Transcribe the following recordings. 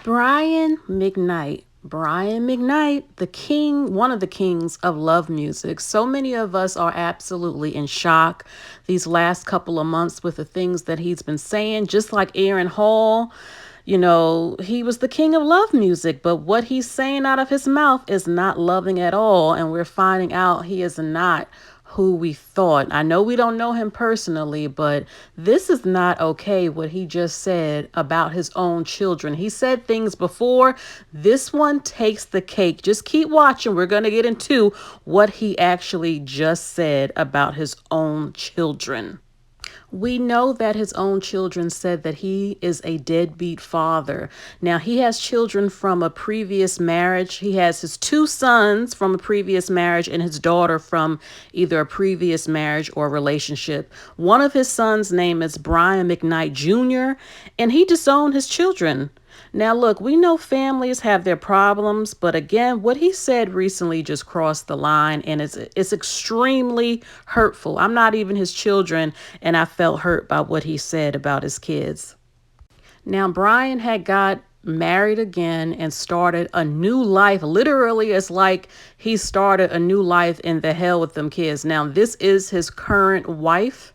Brian McKnight. Brian McKnight, the king, one of the kings of love music. So many of us are absolutely in shock these last couple of months with the things that he's been saying, just like Aaron Hall. You know, he was the king of love music, but what he's saying out of his mouth is not loving at all. And we're finding out he is not who we thought. I know we don't know him personally, but this is not okay what he just said about his own children. He said things before. This one takes the cake. Just keep watching. We're going to get into what he actually just said about his own children. We know that his own children said that he is a deadbeat father. Now, he has children from a previous marriage. He has his two sons from a previous marriage and his daughter from either a previous marriage or relationship. One of his sons' name is Brian McKnight Jr., and he disowned his children. Now, look, we know families have their problems, but again, what he said recently just crossed the line, and it's extremely hurtful. I'm not even his children, and I felt hurt by what he said about his kids. Now, Brian had got married again and started a new life. Literally, it's like he started a new life in the hell with them kids. Now, this is his current wife.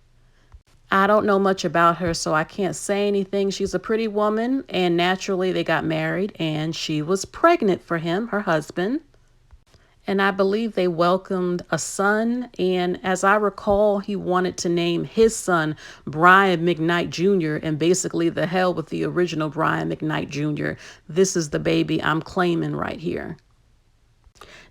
I don't know much about her, so I can't say anything. She's a pretty woman, and naturally they got married, and she was pregnant for him, her husband. And I believe they welcomed a son, and as I recall, he wanted to name his son Brian McKnight Jr., and basically the hell with the original Brian McKnight Jr. This is the baby I'm claiming right here.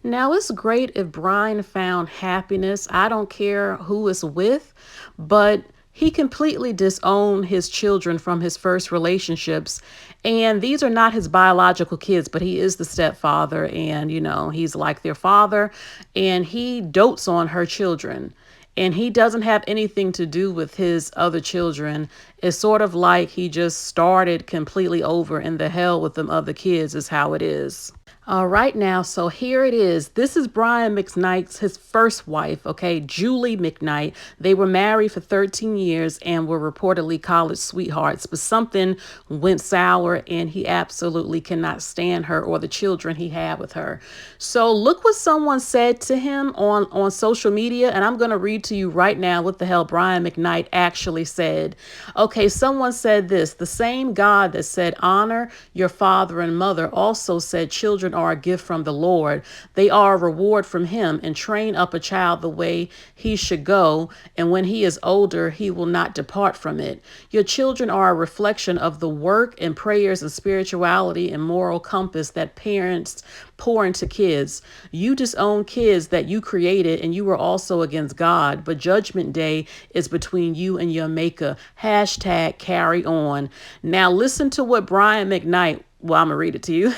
Now, it's great if Brian found happiness. I don't care who it's with, but he completely disowned his children from his first relationships. And these are not his biological kids, but he is the stepfather. And, you know, he's like their father. And he dotes on her children. And he doesn't have anything to do with his other children. It's sort of like he just started completely over, and the hell with them other kids is how it is. All right, now, so here it is. This is Brian McKnight's, his first wife, okay, Julie McKnight. They were married for 13 years and were reportedly college sweethearts, but something went sour and he absolutely cannot stand her or the children he had with her. So look what someone said to him on social media, and I'm going to read to you right now what the hell Brian McKnight actually said. Okay, someone said this: the same God that said honor your father and mother also said children are a gift from the Lord. They are a reward from him, and train up a child the way he should go, and when he is older, he will not depart from it. Your children are a reflection of the work and prayers and spirituality and moral compass that parents pour into kids. You disown kids that you created, and you were also against God, but judgment day is between you and your maker. Hashtag carry on. Now listen to what Brian McKnight, well, I'm going to read it to you.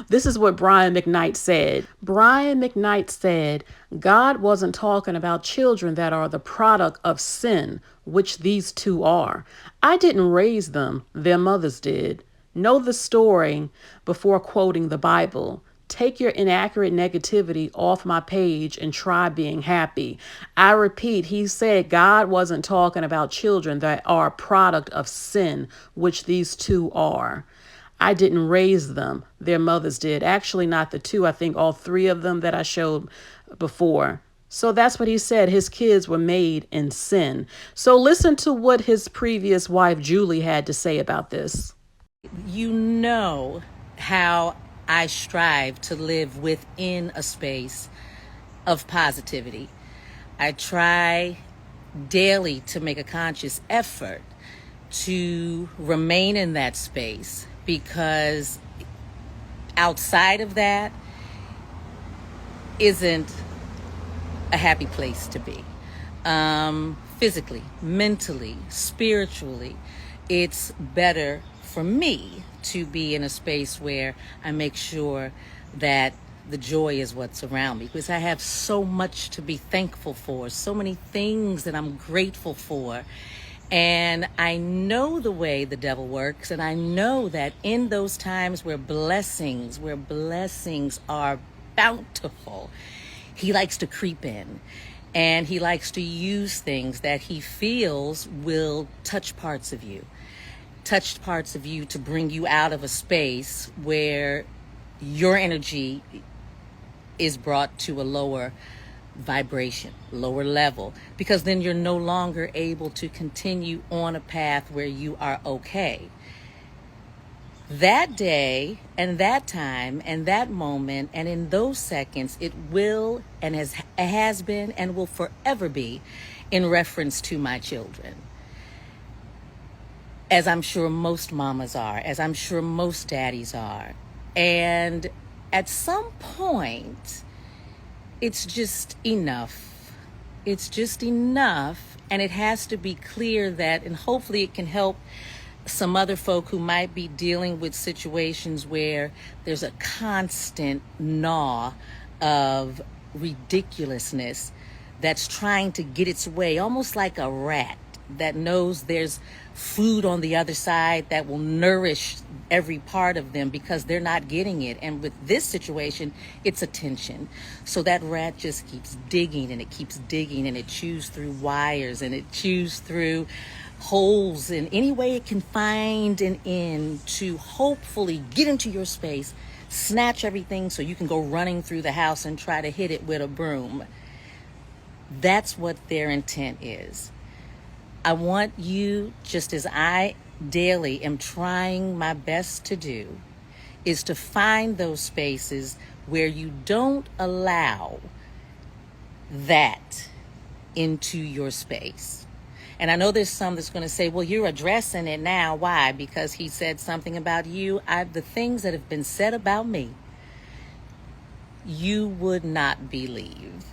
This is what Brian McKnight said. Brian McKnight said, God wasn't talking about children that are the product of sin, which these two are. I didn't raise them. Their mothers did. Know the story before quoting the Bible. Take your inaccurate negativity off my page and try being happy. I repeat, he said God wasn't talking about children that are a product of sin, which these two are. I didn't raise them. Their mothers did. Actually, not the two. I think all three of them that I showed before. So that's what he said. His kids were made in sin. So listen to what his previous wife, Julie, had to say about this. You know how I strive to live within a space of positivity. I try daily to make a conscious effort to remain in that space, because outside of that isn't a happy place to be. Physically, mentally, spiritually, it's better for me to be in a space where I make sure that the joy is what's around me, because I have so much to be thankful for, so many things that I'm grateful for. And I know the way the devil works, and I know that in those times where blessings are bountiful, he likes to creep in, and he likes to use things that he feels will touch parts of you. touched parts of you to bring you out of a space where your energy is brought to a lower vibration, lower level, because then you're no longer able to continue on a path where you are okay. That day and that time and that moment and in those seconds, it will and has been and will forever be in reference to my children. As I'm sure most mamas are, as I'm sure most daddies are. And at some point, it's just enough. It's just enough. And it has to be clear that, and hopefully it can help some other folk who might be dealing with situations where there's a constant gnaw of ridiculousness that's trying to get its way, almost like a rat that knows there's food on the other side that will nourish every part of them because they're not getting it. And with this situation, it's attention. So that rat just keeps digging and it keeps digging and it chews through wires and it chews through holes in any way it can find an end to hopefully get into your space, snatch everything so you can go running through the house and try to hit it with a broom. That's what their intent is. I want you, just as I daily am trying my best to do, is to find those spaces where you don't allow that into your space. And I know there's some that's going to say, well, you're addressing it now. Why? Because he said something about you. The things that have been said about me, you would not believe.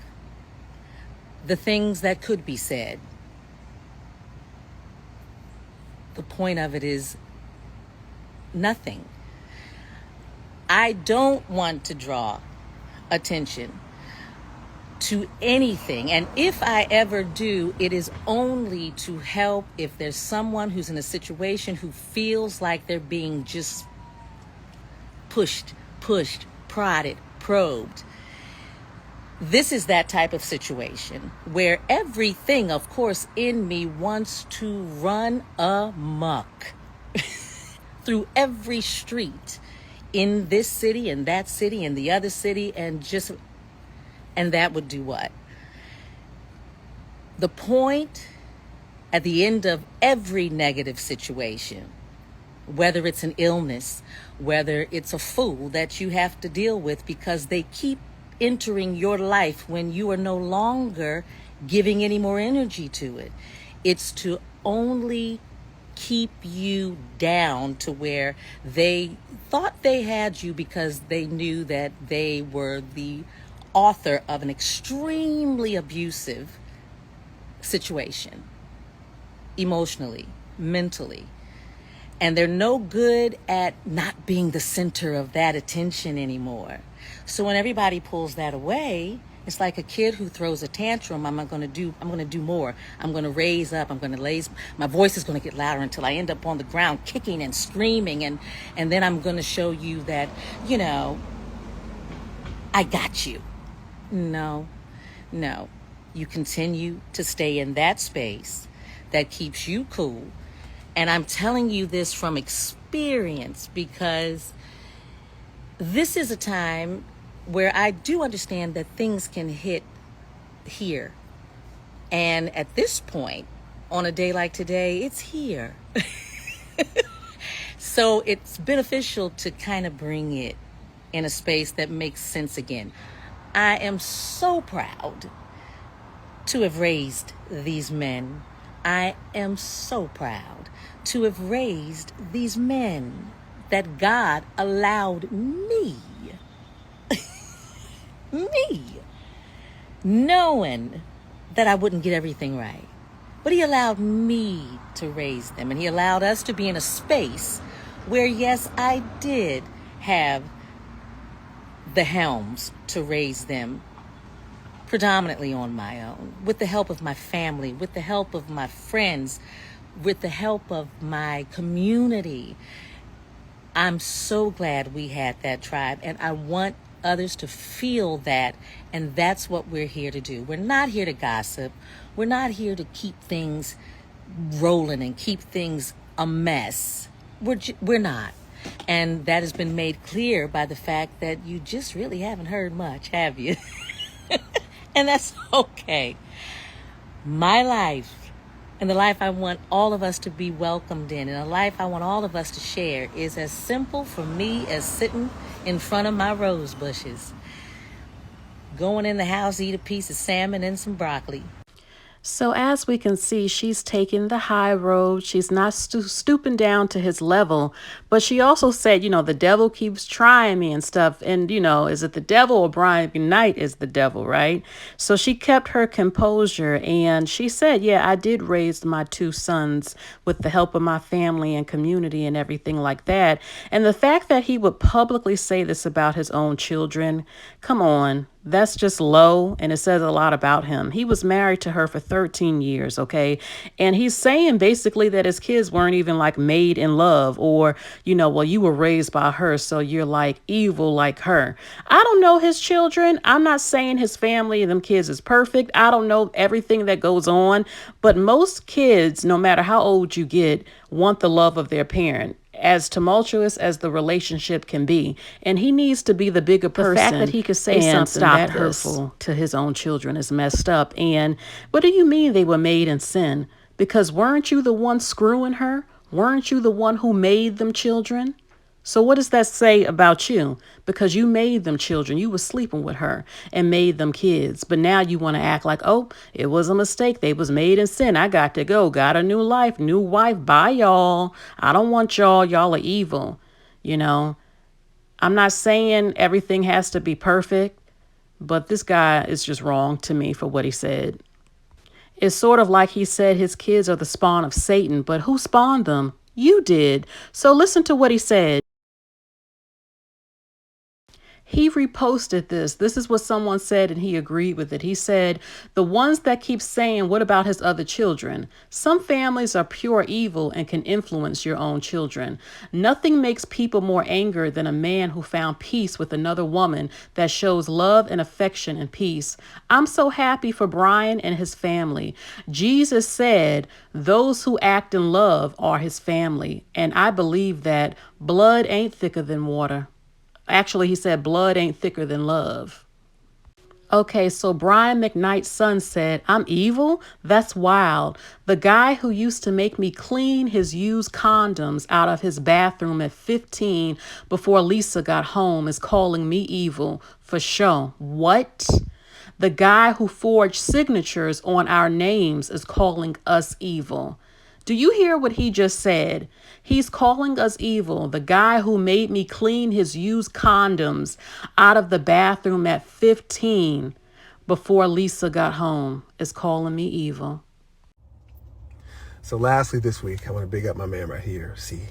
The things that could be said. The point of it is nothing. I don't want to draw attention to anything. And if I ever do, it is only to help if there's someone who's in a situation who feels like they're being just pushed, prodded, probed. This is that type of situation where everything, of course, in me wants to run amok through every street in this city and that city and the other city, and that would do what? The point at the end of every negative situation, whether it's an illness, whether it's a fool that you have to deal with because they keep entering your life when you are no longer giving any more energy to it. It's to only keep you down to where they thought they had you because they knew that they were the author of an extremely abusive situation, emotionally, mentally. And they're no good at not being the center of that attention anymore. So when everybody pulls that away, it's like a kid who throws a tantrum. I'm going to do more. I'm going to raise up. My voice is going to get louder until I end up on the ground kicking and screaming. And then I'm going to show you that, I got you. No. You continue to stay in that space that keeps you cool. And I'm telling you this from experience because this is a time where I do understand that things can hit here. And at this point, on a day like today, it's here. So it's beneficial to kind of bring it in a space that makes sense again. I am so proud to have raised these men. I am so proud to have raised these men that God allowed me, knowing that I wouldn't get everything right. But he allowed me to raise them, and he allowed us to be in a space where, yes, I did have the helms to raise them predominantly on my own, with the help of my family, with the help of my friends, with the help of my community. I'm so glad we had that tribe, and I want others to feel that, and that's what we're here to do. We're not here to gossip. We're not here to keep things rolling and keep things a mess. We're not. And that has been made clear by the fact that you just really haven't heard much, have you? And that's okay. My life, and the life I want all of us to be welcomed in, and a life I want all of us to share, is as simple for me as sitting in front of my rose bushes, going in the house, eat a piece of salmon and some broccoli. So as we can see, she's taking the high road. She's not stooping down to his level. But she also said, the devil keeps trying me and stuff. And, is it the devil or Brian McKnight is the devil, right? So she kept her composure. And she said, yeah, I did raise my two sons with the help of my family and community and everything like that. And the fact that he would publicly say this about his own children, come on. That's just low, and it says a lot about him. He was married to her for 13 years, okay? And he's saying basically that his kids weren't even like made in love, or, well, you were raised by her, so you're like evil like her. I don't know his children. I'm not saying his family and them kids is perfect. I don't know everything that goes on, but most kids, no matter how old you get, want the love of their parent, as tumultuous as the relationship can be. And he needs to be the bigger person. The fact that he could say something that hurtful to his own children is messed up. And what do you mean they were made in sin? Because weren't you the one screwing her? Weren't you the one who made them children? So what does that say about you? Because you made them children. You were sleeping with her and made them kids. But now you want to act like, oh, it was a mistake. They was made in sin. I got to go. Got a new life, new wife. Bye, y'all. I don't want y'all. Y'all are evil. I'm not saying everything has to be perfect, but this guy is just wrong to me for what he said. It's sort of like he said his kids are the spawn of Satan, but who spawned them? You did. So listen to what he said. He reposted this. This is what someone said, and he agreed with it. He said, the ones that keep saying, what about his other children? Some families are pure evil and can influence your own children. Nothing makes people more angry than a man who found peace with another woman that shows love and affection and peace. I'm so happy for Brian and his family. Jesus said, those who act in love are his family. And I believe that blood ain't thicker than water. Actually, he said blood ain't thicker than love. Okay, so Brian McKnight's son said, I'm evil? That's wild. The guy who used to make me clean his used condoms out of his bathroom at 15 before Lisa got home is calling me evil. For sure. What? The guy who forged signatures on our names is calling us evil. Do you hear what he just said? He's calling us evil. The guy who made me clean his used condoms out of the bathroom at 15 before Lisa got home is calling me evil. So lastly this week, I want to big up my man right here. See,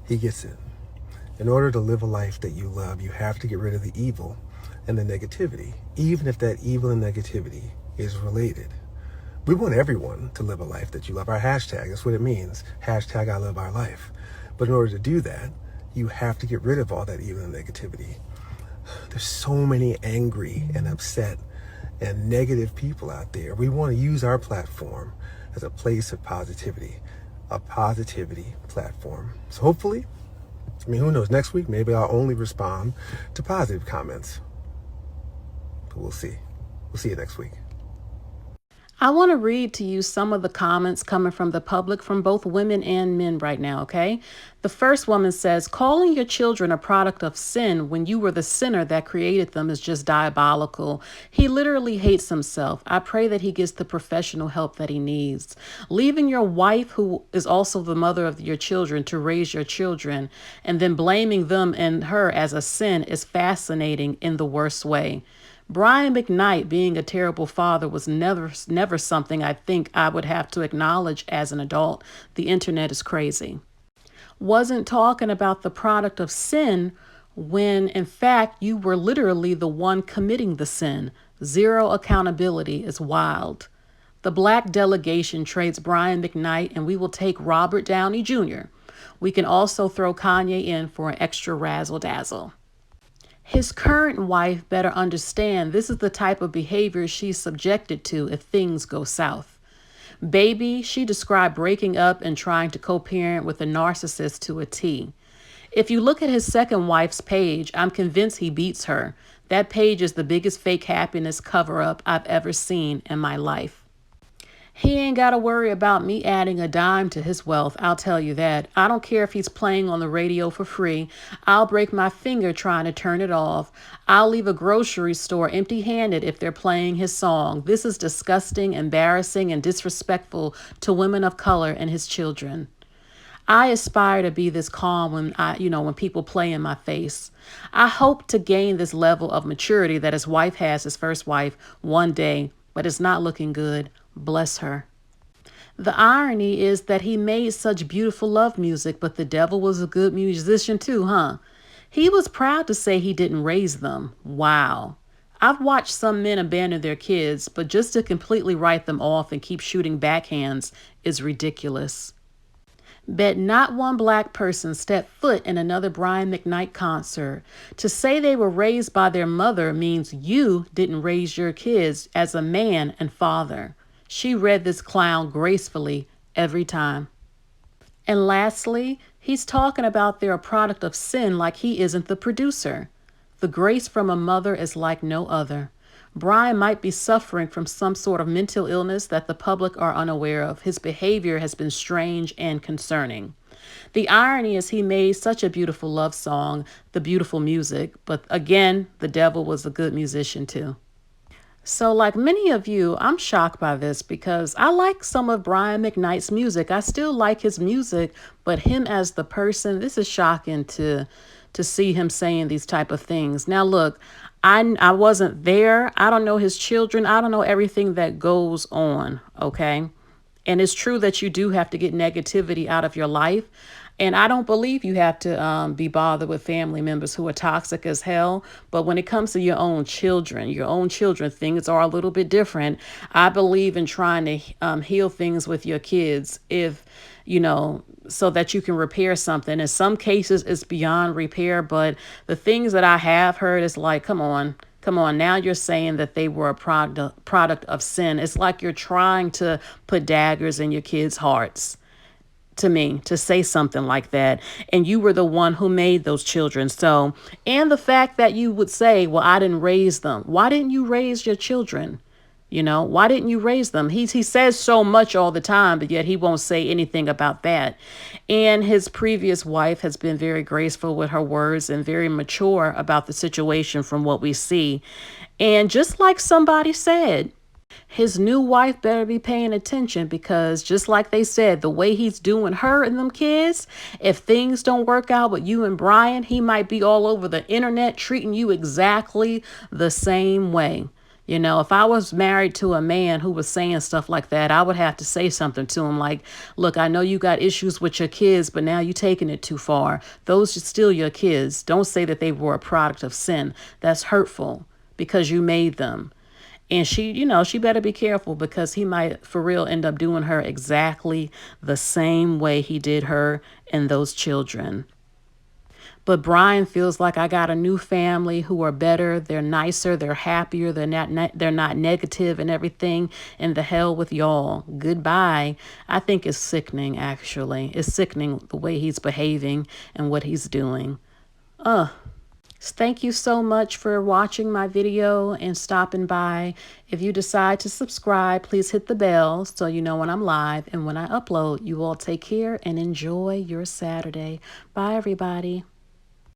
he gets it. In order to live a life that you love, you have to get rid of the evil and the negativity, even if that evil and negativity is related. We want everyone to live a life that you love. Our hashtag, that's what it means. Hashtag I love our life. But in order to do that, you have to get rid of all that evil and negativity. There's so many angry and upset and negative people out there. We want to use our platform as a place of positivity, a positivity platform. So hopefully, who knows, next week, maybe I'll only respond to positive comments. But we'll see. We'll see you next week. I want to read to you some of the comments coming from the public, from both women and men right now, okay? The first woman says, calling your children a product of sin when you were the sinner that created them is just diabolical. He literally hates himself. I pray that he gets the professional help that he needs. Leaving your wife, who is also the mother of your children, to raise your children, and then blaming them and her as a sin is fascinating in the worst way. Brian McKnight being a terrible father was never something I think I would have to acknowledge as an adult. The internet is crazy. Wasn't talking about the product of sin when, in fact, you were literally the one committing the sin. Zero accountability is wild. The black delegation trades Brian McKnight, and we will take Robert Downey Jr. We can also throw Kanye in for an extra razzle-dazzle. His current wife better understand this is the type of behavior she's subjected to if things go south. Baby, she described breaking up and trying to co-parent with a narcissist to a T. If you look at his second wife's page, I'm convinced he beats her. That page is the biggest fake happiness cover-up I've ever seen in my life. He ain't got to worry about me adding a dime to his wealth, I'll tell you that. I don't care if he's playing on the radio for free. I'll break my finger trying to turn it off. I'll leave a grocery store empty-handed if they're playing his song. This is disgusting, embarrassing, and disrespectful to women of color and his children. I aspire to be this calm when people play in my face. I hope to gain this level of maturity that his wife has, his first wife, one day, but it's not looking good. Bless her. The irony is that he made such beautiful love music, but the devil was a good musician too, huh? He was proud to say he didn't raise them. Wow. I've watched some men abandon their kids, but just to completely write them off and keep shooting backhands is ridiculous. Bet not one black person stepped foot in another Brian McKnight concert. To say they were raised by their mother means you didn't raise your kids as a man and father. She read this clown gracefully every time. And lastly, he's talking about they're a product of sin like he isn't the producer. The grace from a mother is like no other. Brian might be suffering from some sort of mental illness that the public are unaware of. His behavior has been strange and concerning. The irony is he made such a beautiful love song, the beautiful music, but again, the devil was a good musician too. So like many of you, I'm shocked by this because I like some of Brian McKnight's music. I still like his music, but him as the person, this is shocking to see him saying these type of things. Now look, I wasn't there. I don't know his children. I don't know everything that goes on, okay? And it's true that you do have to get negativity out of your life. And I don't believe you have to be bothered with family members who are toxic as hell. But when it comes to your own children, things are a little bit different. I believe in trying to heal things with your kids so that you can repair something. In some cases, it's beyond repair. But the things that I have heard is like, come on. Now you're saying that they were a product of sin. It's like you're trying to put daggers in your kids' hearts. To me, to say something like that, and you were the one who made those children. So, and the fact that you would say, well, I didn't raise them. Why didn't you raise your children? Why didn't you raise them? He says so much all the time, but yet he won't say anything about that. And his previous wife has been very graceful with her words and very mature about the situation from what we see. And just like somebody said, his new wife better be paying attention because just like they said, the way he's doing her and them kids, if things don't work out with you and Brian, he might be all over the internet treating you exactly the same way. If I was married to a man who was saying stuff like that, I would have to say something to him like, look, I know you got issues with your kids, but now you're taking it too far. Those are still your kids. Don't say that they were a product of sin. That's hurtful because you made them. And she better be careful because he might for real end up doing her exactly the same way he did her and those children. But Brian feels like I got a new family who are better. They're nicer. They're happier. They're not negative and everything. And the hell with y'all. Goodbye. I think it's sickening, actually. It's sickening the way he's behaving and what he's doing. Thank you so much for watching my video and stopping by. If you decide to subscribe, please hit the bell so you know when I'm live and when I upload. You all take care and enjoy your Saturday. Bye, everybody.